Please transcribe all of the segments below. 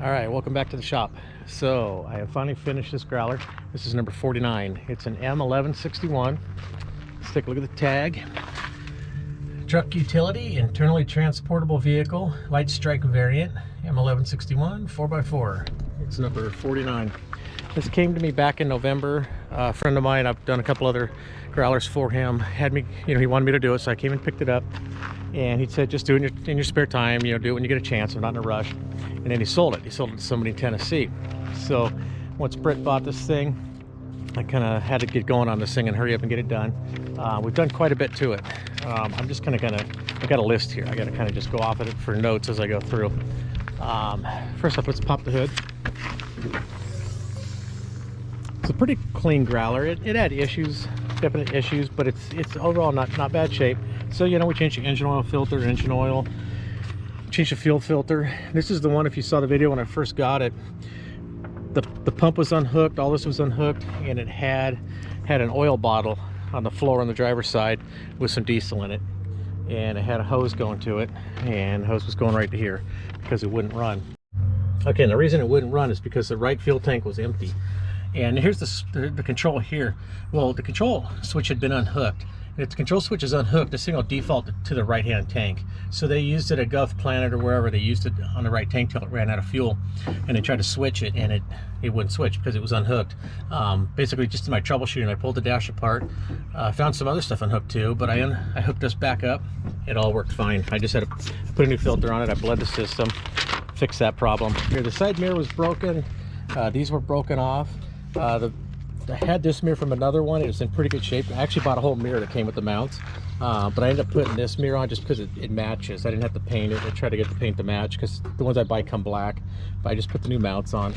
All right, welcome back to the shop. So I have finally finished this growler. This is number 49. It's an M1161. Let's take a look at the tag. Truck utility, internally transportable vehicle, light strike variant, M1161 4x4. It's number 49. This came to me back in November. A friend of mine, I've done a couple other growlers for him, had me, he wanted me to do it, so I came and picked it up. And he said, just do it in your spare time, do it when you get a chance. I'm not in a rush. And then he sold it. He sold it to somebody in Tennessee. So once Britt bought this thing, I kind of had to get going on this thing and hurry up and get it done. We've done quite a bit to it. I'm just kind of I got a list here. I got to kind of just go off of it for notes as I go through. First off, let's pop the hood. It's a pretty clean growler. It had issues, definite issues, but it's overall not bad shape. So we changed the engine oil filter, engine oil, changed the fuel filter. This is the one, if you saw the video when I first got it, the pump was unhooked, all this was unhooked, and it had an oil bottle on the floor on the driver's side with some diesel in it, and it had a hose going to it, and the hose was going right to here because it wouldn't run. Okay, and the reason it wouldn't run is because the right fuel tank was empty. And here's the control here. Well, the control switch had been unhooked. If the control switch is unhooked, the signal defaulted to the right-hand tank. So they used it at Gulf Planet or wherever. They used it on the right tank till it ran out of fuel, and they tried to switch it, and it wouldn't switch because it was unhooked. Basically, just in my troubleshooting, I pulled the dash apart, found some other stuff unhooked too, but I hooked this back up. It all worked fine. I just had to put a new filter on it. I bled the system, fixed that problem. Here, the side mirror was broken. These were broken off. I had this mirror from another one. It was in pretty good shape. I actually bought a whole mirror that came with the mounts, but I ended up putting this mirror on just because it matches. I didn't have to paint it. I tried to get the paint to match because the ones I buy come black, but I just put the new mounts on.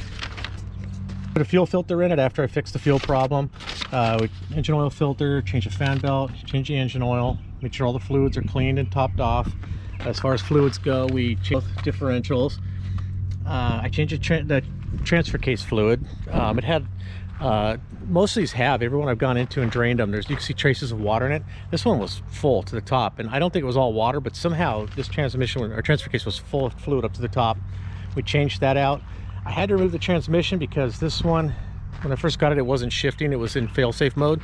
Put a fuel filter in it after I fixed the fuel problem. Engine oil filter, change the fan belt, change the engine oil, make sure all the fluids are cleaned and topped off. As far as fluids go, we changed differentials. I changed the transfer case fluid. It had most of these have. Everyone I've gone into and drained them, you can see traces of water in it. This one was full to the top, and I don't think it was all water, but somehow this transmission or transfer case was full of fluid up to the top. We changed that out. I had to remove the transmission because this one, when I first got it, it wasn't shifting. It was in fail-safe mode,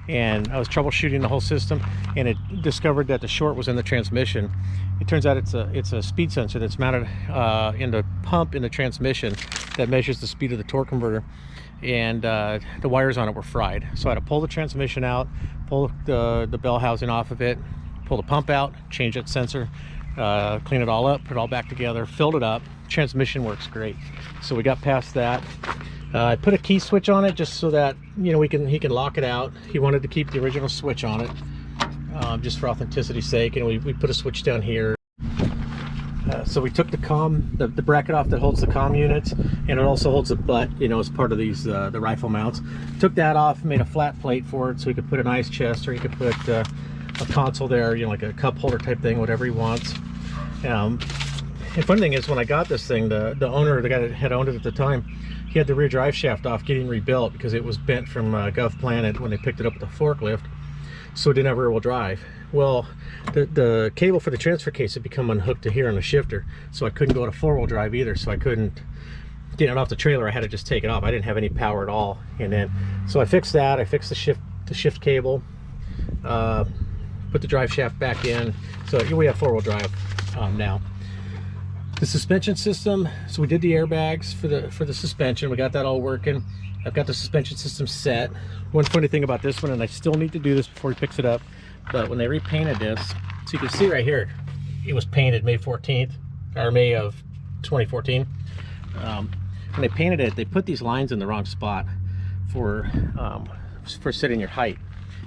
and I was troubleshooting the whole system, and it discovered that the short was in the transmission. It turns out it's a speed sensor that's mounted in the pump in the transmission that measures the speed of the torque converter, and the wires on it were fried. So I had to pull the transmission out, pull the bell housing off of it, pull the pump out, change that sensor, clean it all up, put it all back together, filled it up. Transmission works great. So we got past that. I put a key switch on it just so that he can lock it out. He wanted to keep the original switch on it, just for authenticity's sake, and we put a switch down here. So we took the bracket off that holds the comm units, and it also holds the butt, as part of these the rifle mounts. Took that off, made a flat plate for it so he could put an ice chest, or he could put a console there, like a cup holder type thing, whatever he wants. The funny thing is, when I got this thing, the owner, the guy that had owned it at the time, he had the rear drive shaft off getting rebuilt because it was bent from Gulf Planet when they picked it up with the forklift, so it didn't have rear-wheel drive. Well, the cable for the transfer case had become unhooked to here on the shifter, so I couldn't go to four-wheel drive either, so I couldn't get it off the trailer. I had to just take it off. I didn't have any power at all. And then, so I fixed that. I fixed the shift cable, put the drive shaft back in, so here we have four-wheel drive now. The suspension system, so we did the airbags for the suspension. We got that all working. I've got the suspension system set. One funny thing about this one, and I still need to do this before he picks it up, but when they repainted this, so you can see right here, it was painted May 14th, or May of 2014. When they painted it, they put these lines in the wrong spot for setting your height.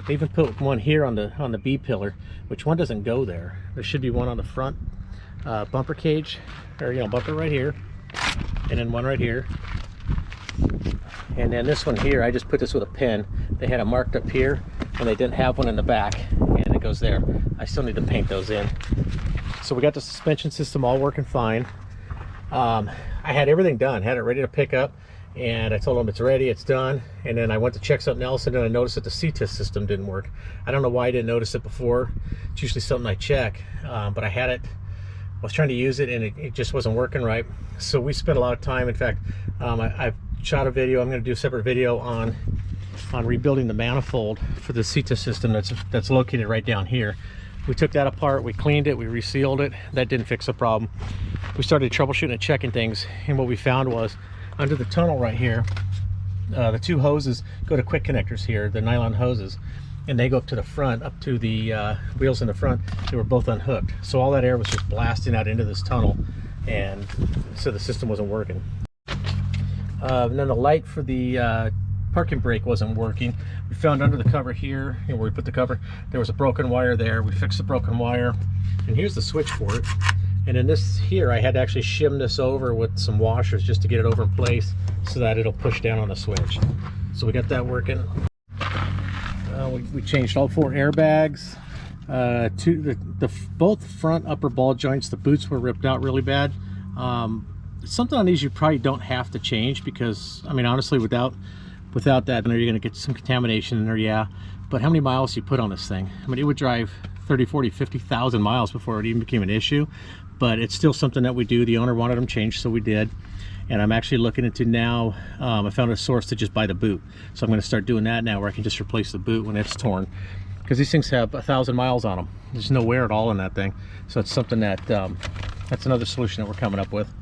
They even put one here on the B pillar, which one doesn't go there. There should be one on the front bumper cage, or bumper right here, and then one right here, and then this one here, I just put this with a pin. They had it marked up here, and they didn't have one in the back, and it goes there. I still need to paint those in. So we got the suspension system all working fine. I had everything done, had it ready to pick up, and I told them it's ready, it's done. And then I went to check something else, and then I noticed that the CTIS system didn't work. I don't know why I didn't notice it before. It's usually something I check, but I had it was trying to use it and it just wasn't working right. So we spent a lot of time. In fact, I've shot a video. I'm going to do a separate video on rebuilding the manifold for the CETA system that's located right down here. We took that apart, we cleaned it, we resealed it. That didn't fix the problem. We started troubleshooting and checking things, and what we found was under the tunnel right here, the two hoses go to quick connectors here, the nylon hoses, and they go up to the front, up to the wheels in the front. They were both unhooked, so all that air was just blasting out into this tunnel, and so the system wasn't working. And then the light for the parking brake wasn't working. We found under the cover here, where we put the cover, there was a broken wire there. We fixed the broken wire, and here's the switch for it. And in this here, I had to actually shim this over with some washers just to get it over in place so that it'll push down on the switch. So we got that working. We changed all 4 airbags. Both front upper ball joints, the boots were ripped out really bad. Something on these you probably don't have to change, because I mean, honestly, without that, you're going to get some contamination in there, yeah. But how many miles do you put on this thing? I mean, it would drive 30, 40, 50,000 miles before it even became an issue. But it's still something that we do. The owner wanted them changed, so we did. And I'm actually looking into now, I found a source to just buy the boot. So I'm going to start doing that now, where I can just replace the boot when it's torn. Because these things have 1,000 miles on them. There's no wear at all in that thing. So it's something that, that's another solution that we're coming up with.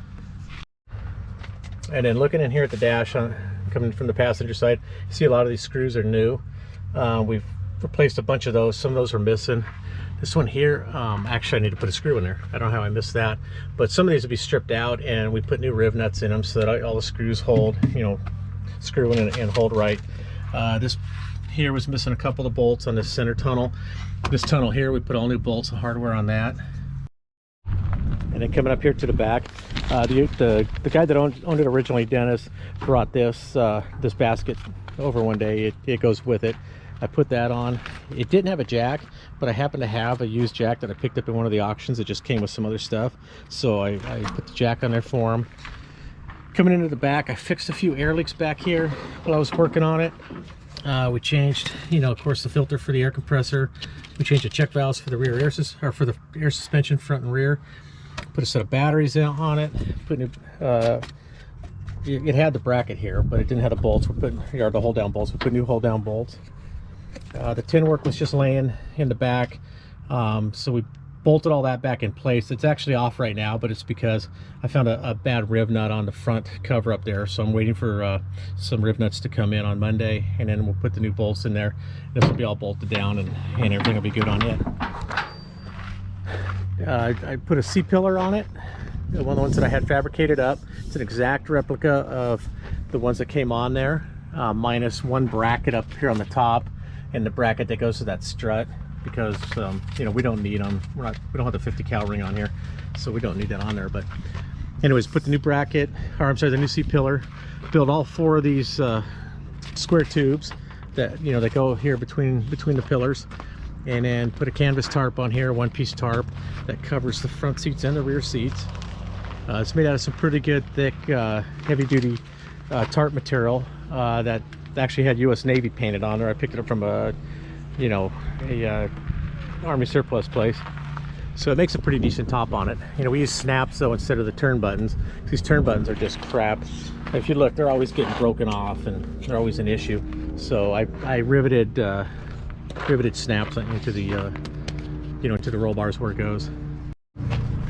And then looking in here at the dash, coming from the passenger side, you see a lot of these screws are new. We've replaced a bunch of those. Some of those are missing. This one here, actually I need to put a screw in there. I don't know how I missed that. But some of these will be stripped out, and we put new riv nuts in them so that all the screws hold, you know, screw in and hold right. This here was missing a couple of bolts on this center tunnel. This tunnel here, we put all new bolts and hardware on that. And then coming up here to the back, the guy that owned it originally, Dennis, brought this this basket over one day. It goes with it. I put that on. It didn't have a jack, but I happen to have a used jack that I picked up in one of the auctions. It just came with some other stuff, so I put the jack on there for him. Coming into the back, I fixed a few air leaks back here while I was working on it. We changed, you know, of course, the filter for the air compressor. We changed the check valves for the rear air for the air suspension, front and rear. Put a set of batteries on it. Put new, it had the bracket here, but it didn't have the bolts. We put the hold down bolts. We put new hold down bolts. The tin work was just laying in the back, so we bolted all that back in place. It's actually off right now, but it's because I found a bad riv nut on the front cover up there, so I'm waiting for some riv nuts to come in on Monday, and then we'll put the new bolts in there. This will be all bolted down, and everything will be good on it. I put a C-pillar on it, one of the ones that I had fabricated up. It's an exact replica of the ones that came on there, minus one bracket up here on the top, and the bracket that goes to that strut, because you know, we don't need them. We don't have the 50 cal ring on here, so we don't need that on there. But anyways, put the new bracket, or I'm sorry, the new C-pillar. Build all 4 of these square tubes that, you know, that go here between the pillars, and then put a canvas tarp on here, one-piece tarp that covers the front seats and the rear seats. It's made out of some pretty good, thick, heavy-duty tarp material that actually had US Navy painted on there. I picked it up from a, you know, a Army surplus place. So it makes a pretty decent top on it. You know, we use snaps though instead of the turn buttons. These turn buttons are just crap. If you look, they're always getting broken off, and they're always an issue. So I riveted snaps into the you know, into the roll bars where it goes.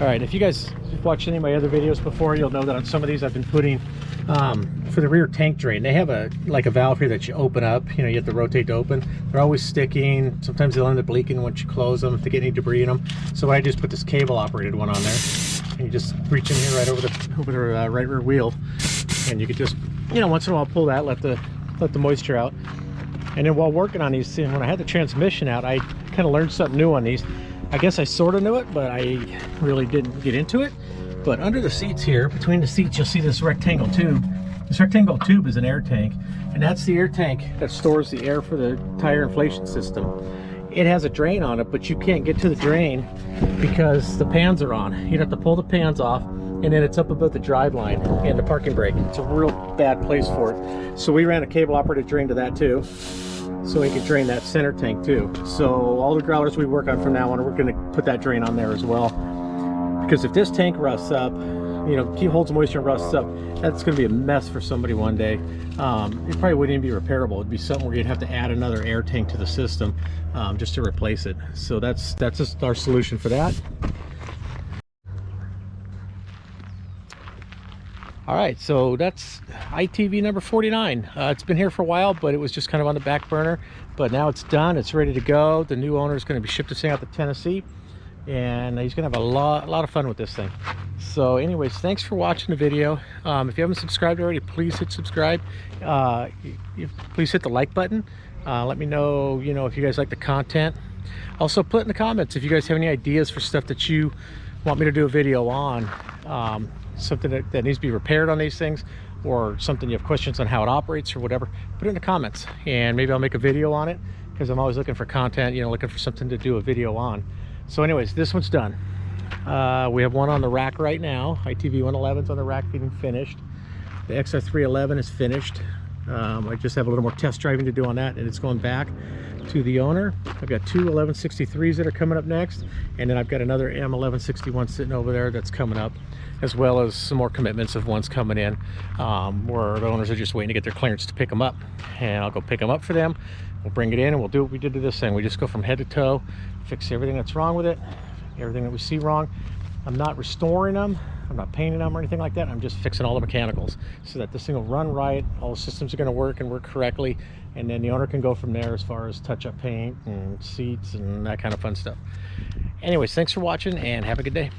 All right, if you guys have watched any of my other videos before, you'll know that on some of these I've been putting for the rear tank drain, they have a valve here that you open up. You know, you have to rotate to open. They're always sticking. Sometimes they'll end up leaking once you close them if they get any debris in them. So I just put this cable operated one on there, and you just reach in here right over the right rear wheel, and you could just, you know, once in a while pull that, let the moisture out. And then while working on these, when I had the transmission out, I kind of learned something new on these. I guess I sort of knew it, but I really didn't get into it. But under the seats here, between the seats, you'll see this rectangle tube. This rectangle tube is an air tank, and that's the air tank that stores the air for the tire inflation system. It has a drain on it, but you can't get to the drain because the pans are on. You'd have to pull the pans off, and then it's up above the drive line and the parking brake. It's a real bad place for it. So we ran a cable operated drain to that too, so we could drain that center tank too. So all the growlers we work on from now on, we're going to put that drain on there as well, Because if this tank rusts up, you know, holds moisture and rusts up, that's going to be a mess for somebody one day. It probably wouldn't even be repairable. It'd be something where you'd have to add another air tank to the system just to replace it. So that's just our solution for that. All right, so that's ITV number 49. It's been here for a while, but it was just kind of on the back burner. But now it's done. It's ready to go. The new owner is going to be shipped this thing out to Tennessee, and he's going to have a lot of fun with this thing. So anyways, thanks for watching the video. If you haven't subscribed already, please hit subscribe. Please hit the like button. Let me know, you know, if you guys like the content. Also, put in the comments if you guys have any ideas for stuff that you want me to do a video on. Something that needs to be repaired on these things, or something you have questions on how it operates or whatever, put it in the comments and maybe I'll make a video on it, because I'm always looking for content, you know, looking for something to do a video on. So anyways, this one's done. We have one on the rack right now. ITV 111's on the rack getting finished. The XR311 is finished. I just have a little more test driving to do on that, and it's going back to the owner. I've got two 1163s that are coming up next, and then I've got another M1161 sitting over there that's coming up, as well as some more commitments of ones coming in where the owners are just waiting to get their clearance to pick them up, and I'll go pick them up for them. We'll bring it in and we'll do what we did to this thing. We just go from head to toe, fix everything that's wrong with it, everything that we see wrong. I'm not restoring them, I'm not painting them or anything like that. I'm just fixing all the mechanicals so that this thing will run right, all the systems are going to work and work correctly, and then the owner can go from there as far as touch-up paint and seats and that kind of fun stuff. Anyways, thanks for watching and have a good day.